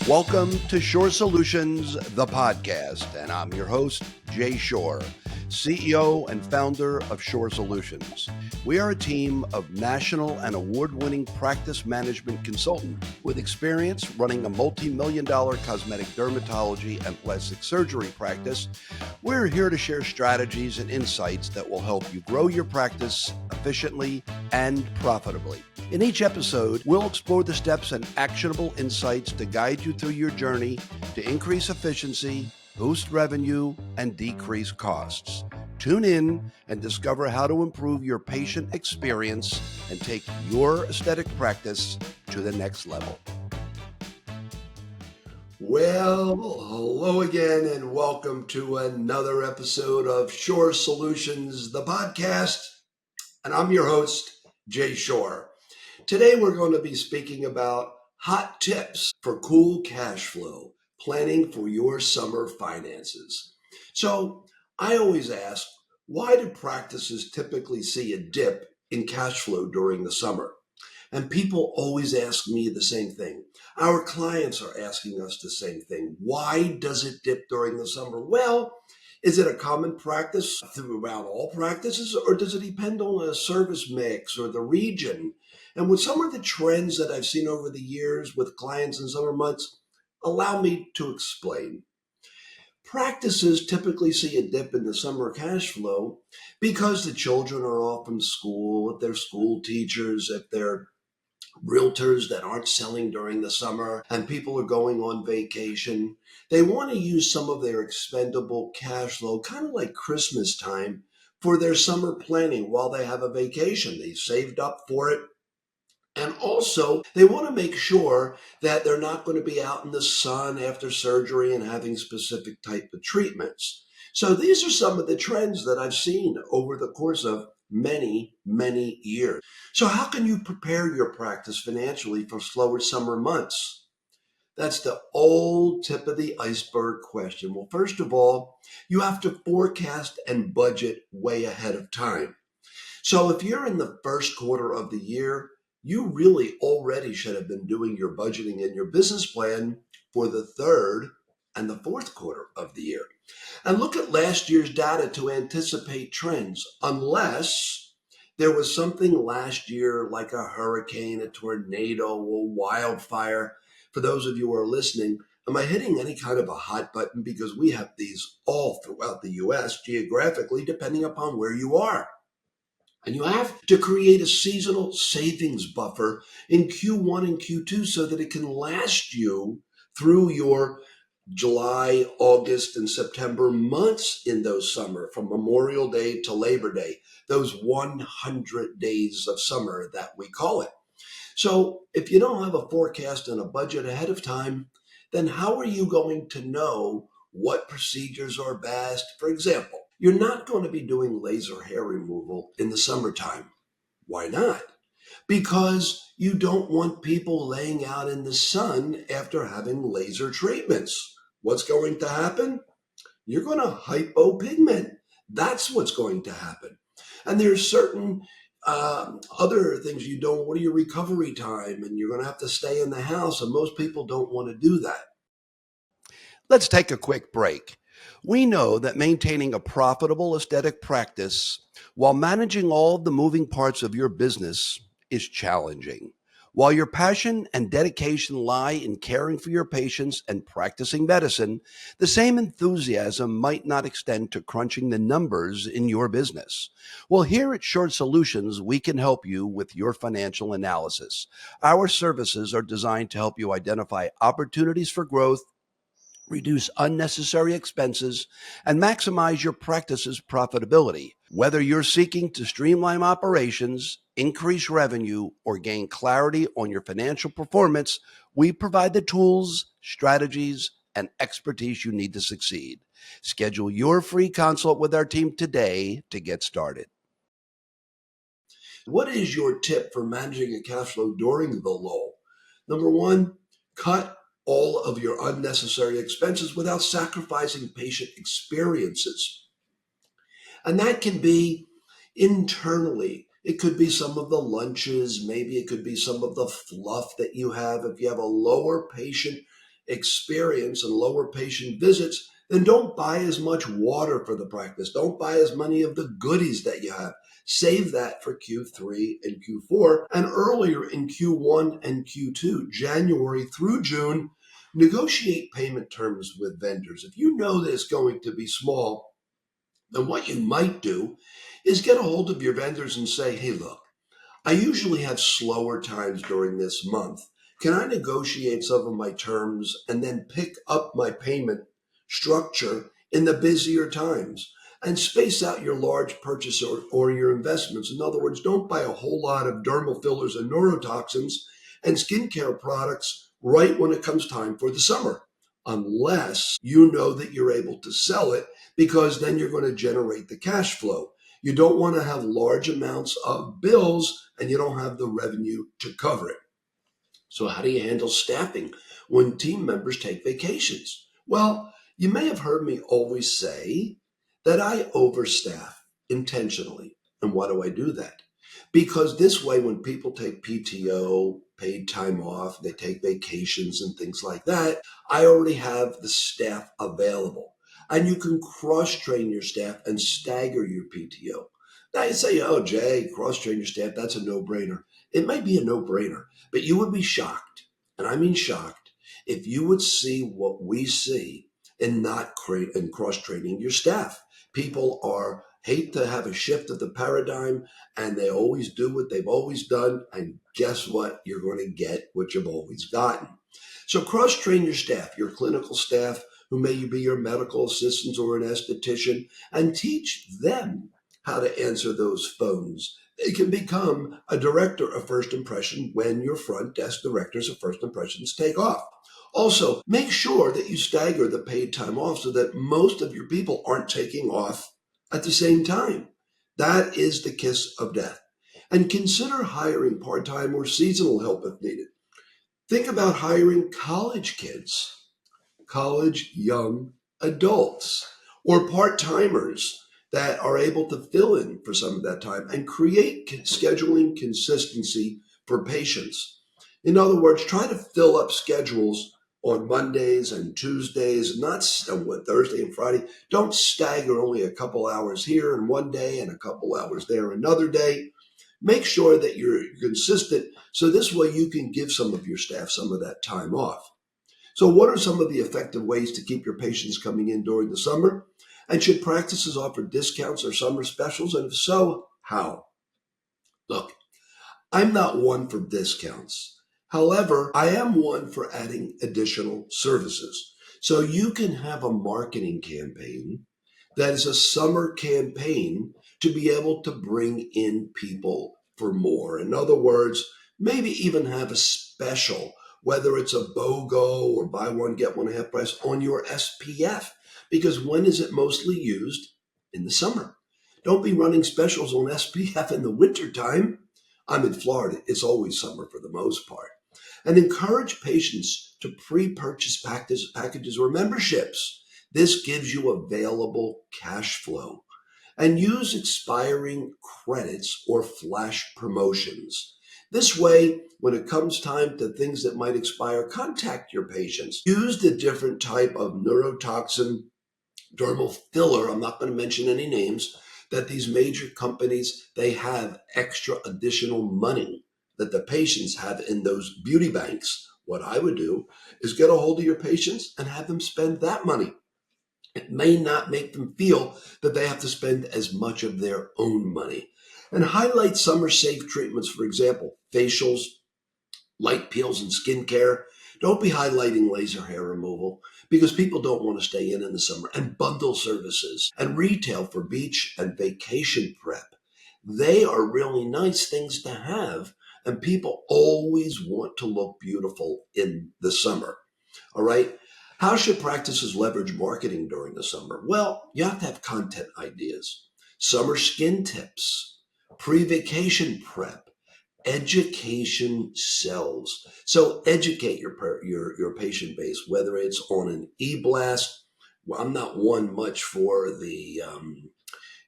Welcome to Shore Solutions, the podcast, and I'm your host, Jay Shore, CEO and founder of Shore Solutions. We are a team of national and award-winning practice management consultants with experience running a multi-million-dollar cosmetic dermatology and plastic surgery practice. We're here to share strategies and insights that will help you grow your practice efficiently and profitably. In each episode, we'll explore the steps and actionable insights to guide you through your journey to increase efficiency, boost revenue, and decrease costs. Tune in and discover how to improve your patient experience and take your aesthetic practice to the next level. Well, hello again, and welcome to another episode of Shore Solutions, the podcast. And I'm your host, Jay Shore. Today, we're going to be speaking about hot tips for cool cash flow, planning for your summer finances. So I always ask, why do practices typically see a dip in cash flow during the summer? And people always ask me the same thing. Our clients are asking us the same thing. Why does it dip during the summer? Well, is it a common practice throughout all practices, or does it depend on a service mix or the region? And with some of the trends that I've seen over the years with clients in summer months, allow me to explain. Practices typically see a dip in the summer cash flow because the children are off from school, if they're school teachers, if they're realtors that aren't selling during the summer and people are going on vacation. They want to use some of their expendable cash flow, kind of like Christmas time, for their summer planning while they have a vacation. They saved up for it. And also, they want to make sure that they're not going to be out in the sun after surgery and having specific type of treatments. So these are some of the trends that I've seen over the course of many, many years. So how can you prepare your practice financially for slower summer months? That's the old tip of the iceberg question. Well, first of all, you have to forecast and budget way ahead of time. So if you're in the first quarter of the year, you really already should have been doing your budgeting and your business plan for the third and the fourth quarter of the year. And look at last year's data to anticipate trends, unless there was something last year like a hurricane, a tornado, a wildfire. For those of you who are listening, am I hitting any kind of a hot button? Because we have these all throughout the U.S. geographically, depending upon where you are. And you have to create a seasonal savings buffer in Q1 and Q2 so that it can last you through your July, August, and September months in those summer, from Memorial Day to Labor Day, those 100 days of summer that we call it. So if you don't have a forecast and a budget ahead of time, then how are you going to know what procedures are best? For example, you're not going to be doing laser hair removal in the summertime. Why not? Because you don't want people laying out in the sun after having laser treatments. What's going to happen? You're going to hypopigment. That's what's going to happen. And there's certain other things you don't. What are your recovery time? And you're going to have to stay in the house. And most people don't want to do that. Let's take a quick break. We know that maintaining a profitable aesthetic practice while managing all the moving parts of your business is challenging. While your passion and dedication lie in caring for your patients and practicing medicine, the same enthusiasm might not extend to crunching the numbers in your business. Well, here at Shore Solutions, we can help you with your financial analysis. Our services are designed to help you identify opportunities for growth, reduce unnecessary expenses, and maximize your practice's profitability. Whether you're seeking to streamline operations, increase revenue, or gain clarity on your financial performance, we provide the tools, strategies, and expertise you need to succeed. Schedule your free consult with our team today to get started. What is your tip for managing a cash flow during the lull? Number one, cut all of your unnecessary expenses without sacrificing patient experiences. And that can be internally. It could be some of the lunches, maybe it could be some of the fluff that you have. If you have a lower patient experience and lower patient visits, then don't buy as much water for the practice. Don't buy as many of the goodies that you have. Save that for Q3 and Q4 and earlier in Q1 and Q2, January through June. Negotiate payment terms with vendors. If you know that it's going to be small, then what you might do is get a hold of your vendors and say, hey, look, I usually have slower times during this month. Can I negotiate some of my terms and then pick up my payment structure in the busier times? And space out your large purchase or your investments. In other words, don't buy a whole lot of dermal fillers and neurotoxins and skincare products right when it comes time for the summer, unless you know that you're able to sell it, because then you're going to generate the cash flow. You don't want to have large amounts of bills and you don't have the revenue to cover it. So how do you handle staffing when team members take vacations? Well, you may have heard me always say that I overstaff intentionally. And why do I do that? Because this way, when people take PTO, paid time off, they take vacations and things like that, I already have the staff available. And you can cross-train your staff and stagger your PTO. Now you say, oh, Jay, cross-train your staff, that's a no-brainer. It may be a no-brainer, but you would be shocked, and I mean shocked, if you would see what we see in not create and cross-training your staff. People hate to have a shift of the paradigm, and they always do what they've always done. And guess what? You're going to get what you've always gotten. So cross-train your staff, your clinical staff, who may be your medical assistants or an esthetician, and teach them how to answer those phones. They can become a director of first impression when your front desk directors of first impressions take off. Also, make sure that you stagger the paid time off so that most of your people aren't taking off at the same time. That is the kiss of death. And consider hiring part-time or seasonal help if needed. Think about hiring college kids, college young adults, or part-timers that are able to fill in for some of that time and create scheduling consistency for patients. In other words, try to fill up schedules on Mondays and Tuesdays, not Thursday and Friday. Don't stagger only a couple hours here and one day and a couple hours there another day. Make sure that you're consistent so this way you can give some of your staff some of that time off. So what are some of the effective ways to keep your patients coming in during the summer? And should practices offer discounts or summer specials? And if so, how? Look, I'm not one for discounts. However, I am one for adding additional services. So you can have a marketing campaign that is a summer campaign to be able to bring in people for more. In other words, maybe even have a special, whether it's a BOGO or buy one, get one half price on your SPF. Because when is it mostly used? In the summer. Don't be running specials on SPF in the wintertime. I'm in Florida. It's always summer for the most part. And encourage patients to pre-purchase packages or memberships. This gives you available cash flow. And use expiring credits or flash promotions. This way, when it comes time to things that might expire, contact your patients. Use the different type of neurotoxin dermal filler, I'm not going to mention any names, that these major companies, they have extra additional money that the patients have in those beauty banks. What I would do is get a hold of your patients and have them spend that money. It may not make them feel that they have to spend as much of their own money. And highlight summer safe treatments, for example, facials, light peels and skincare. Don't be highlighting laser hair removal because people don't want to stay in the summer. And bundle services and retail for beach and vacation prep. They are really nice things to have, and people always want to look beautiful in the summer. All right. How should practices leverage marketing during the summer? Well, you have to have content ideas, summer skin tips, pre-vacation prep, education sells. So educate your patient base, whether it's on an e-blast. Well, I'm not one much for the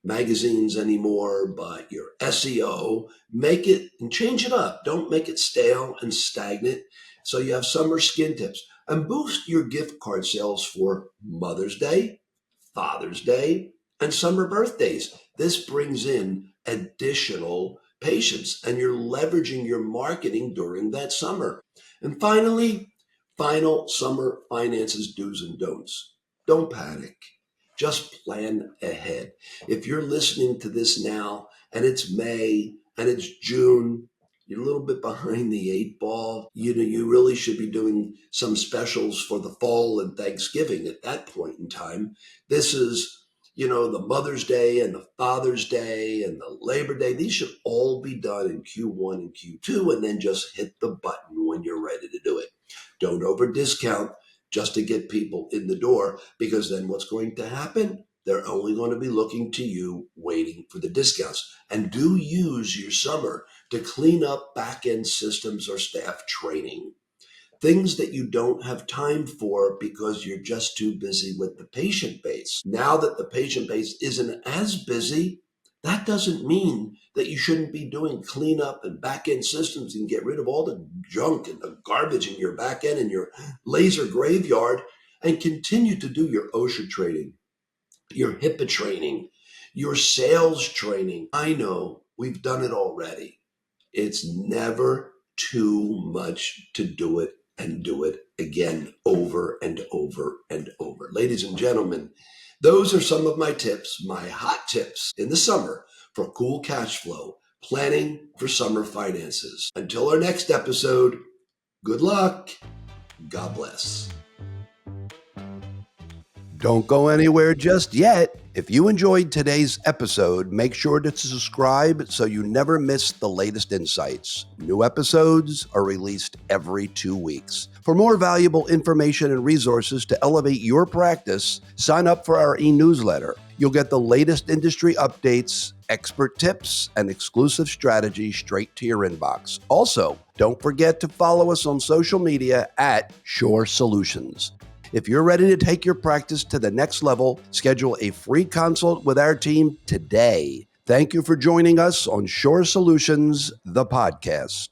magazines anymore, but your SEO, make it and change it up. Don't make it stale and stagnant. So you have summer skin tips. and boost your gift card sales for Mother's Day, Father's Day, and summer birthdays. This brings in additional patients and you're leveraging your marketing during that summer. And finally, final summer finances do's and don'ts. Don't panic. Just plan ahead. If you're listening to this now and it's May and it's June, you're a little bit behind the eight ball. You really should be doing some specials for the fall and Thanksgiving at that point in time. This is, the Mother's Day and the Father's Day and the Labor Day. These should all be done in Q1 and Q2, and then just hit the button when you're ready to do it. Don't over discount just to get people in the door, because then what's going to happen? They're only going to be looking to you, waiting for the discounts. And do use your summer to clean up back-end systems or staff training. Things that you don't have time for because you're just too busy with the patient base. Now that the patient base isn't as busy, that doesn't mean that you shouldn't be doing cleanup and back-end systems and get rid of all the junk and the garbage in your back end and your laser graveyard, and continue to do your OSHA training, your HIPAA training, your sales training. I know we've done it already. It's never too much to do it and do it again over and over and over. Ladies and gentlemen, those are some of my tips, my hot tips in the summer for cool cash flow, planning for summer finances. Until our next episode, good luck. God bless. Don't go anywhere just yet. If you enjoyed today's episode, make sure to subscribe so you never miss the latest insights. New episodes are released every 2 weeks. For more valuable information and resources to elevate your practice, sign up for our e-newsletter. You'll get the latest industry updates, expert tips, and exclusive strategies straight to your inbox. Also, don't forget to follow us on social media at Shore Solutions. If you're ready to take your practice to the next level, schedule a free consult with our team today. Thank you for joining us on Shore Solutions, the podcast.